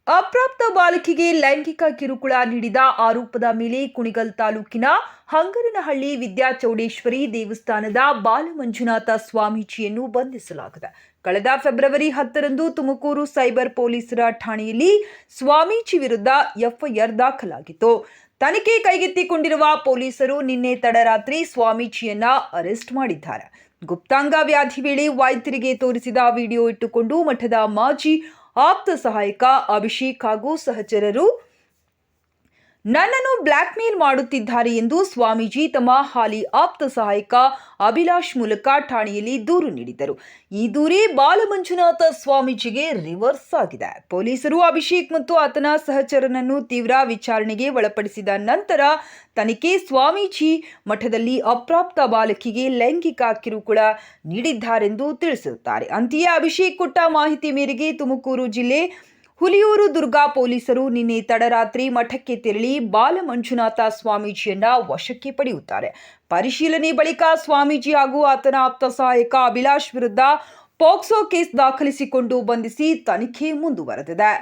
ಅಪ್ರಾಪ್ತ ಬಾಲಕಿಗೆ ಲೈಂಗಿಕ ಕಿರುಕುಳ ನೀಡಿದ ಆರೋಪದ ಮೇಲೆ ಕುಣಿಗಲ್ ತಾಲೂಕಿನ ಹಂಗರನಹಳ್ಳಿ ವಿದ್ಯಾಚೌಡೇಶ್ವರಿ ದೇವಸ್ಥಾನದ ಬಾಲಮಂಜುನಾಥ ಸ್ವಾಮೀಜಿಯನ್ನು ಬಂಧಿಸಲಾಗಿದೆ. ಕಳೆದ ಫೆಬ್ರವರಿ 10ರಂದು ತುಮಕೂರು ಸೈಬರ್ ಪೊಲೀಸರ ಠಾಣೆಯಲ್ಲಿ ಸ್ವಾಮೀಜಿ ವಿರುದ್ಧ ಎಫ್ಐಆರ್ ದಾಖಲಾಗಿತ್ತು. ತನಿಖೆ ಕೈಗೆತ್ತಿಕೊಂಡಿರುವ ಪೊಲೀಸರು ನಿನ್ನೆ ತಡರಾತ್ರಿ ಸ್ವಾಮೀಜಿಯನ್ನ ಅರೆಸ್ಟ್ ಮಾಡಿದ್ದಾರೆ. ಗುಪ್ತಾಂಗ ವ್ಯಾಧಿ ವೇಳೆ ವೈದ್ಯರಿಗೆ ತೋರಿಸಿದ ವಿಡಿಯೋ ಇಟ್ಟುಕೊಂಡು ಮಠದ ಮಾಜಿ ಆಪ್ತ ಸಹಾಯಕ ಅಭಿಷೇಕ್ ಹಾಗೂ ಸಹಚರರು ನನ್ನನ್ನು ಬ್ಲ್ಯಾಕ್ ಮೇಲ್ ಮಾಡುತ್ತಿದ್ದಾರೆ ಎಂದು ಸ್ವಾಮೀಜಿ ತಮ್ಮ ಹಾಲಿ ಆಪ್ತ ಸಹಾಯಕ ಅಭಿಲಾಷ್ ಮೂಲಕ ಠಾಣೆಯಲ್ಲಿ ದೂರು ನೀಡಿದ್ದರು. ಈ ದೂರೇ ಬಾಲಮಂಜುನಾಥ ಸ್ವಾಮೀಜಿಗೆ ರಿವರ್ಸ್ ಆಗಿದೆ. ಪೊಲೀಸರು ಅಭಿಷೇಕ್ ಮತ್ತು ಆತನ ಸಹಚರನನ್ನು ತೀವ್ರ ವಿಚಾರಣೆಗೆ ಒಳಪಡಿಸಿದ ನಂತರ ತನಿಖೆ ಸ್ವಾಮೀಜಿ ಮಠದಲ್ಲಿ ಅಪ್ರಾಪ್ತ ಬಾಲಕಿಗೆ ಲೈಂಗಿಕ ಕಿರುಕುಳ ನೀಡಿದ್ದಾರೆಂದು ತಿಳಿಸಿರುತ್ತಾರೆ. ಅಂತೆಯೇ ಅಭಿಷೇಕ್ ಕೊಟ್ಟ ಮಾಹಿತಿ ಮೇರೆಗೆ ತುಮಕೂರು ಜಿಲ್ಲೆ ಹುಲಿಯೂರು ದುರ್ಗಾ ಪೊಲೀಸರು ನಿನ್ನೆ ತಡರಾತ್ರಿ ಮಠಕ್ಕೆ ತೆರಳಿ ಬಾಲಮಂಜುನಾಥ ಸ್ವಾಮೀಜಿಯನ್ನ ವಶಕ್ಕೆ ಪಡೆಯುತ್ತಾರೆ. ಪರಿಶೀಲನೆ ಬಳಿಕ ಸ್ವಾಮೀಜಿ ಹಾಗೂ ಆತನ ಆಪ್ತ ಸಹಾಯಕ ಅಭಿಲಾಷ್ ವಿರುದ್ಧ ಪೋಕ್ಸೋ ಕೇಸ್ ದಾಖಲಿಸಿಕೊಂಡು ಬಂಧಿಸಿ ತನಿಖೆ ಮುಂದುವರೆದಿದೆ.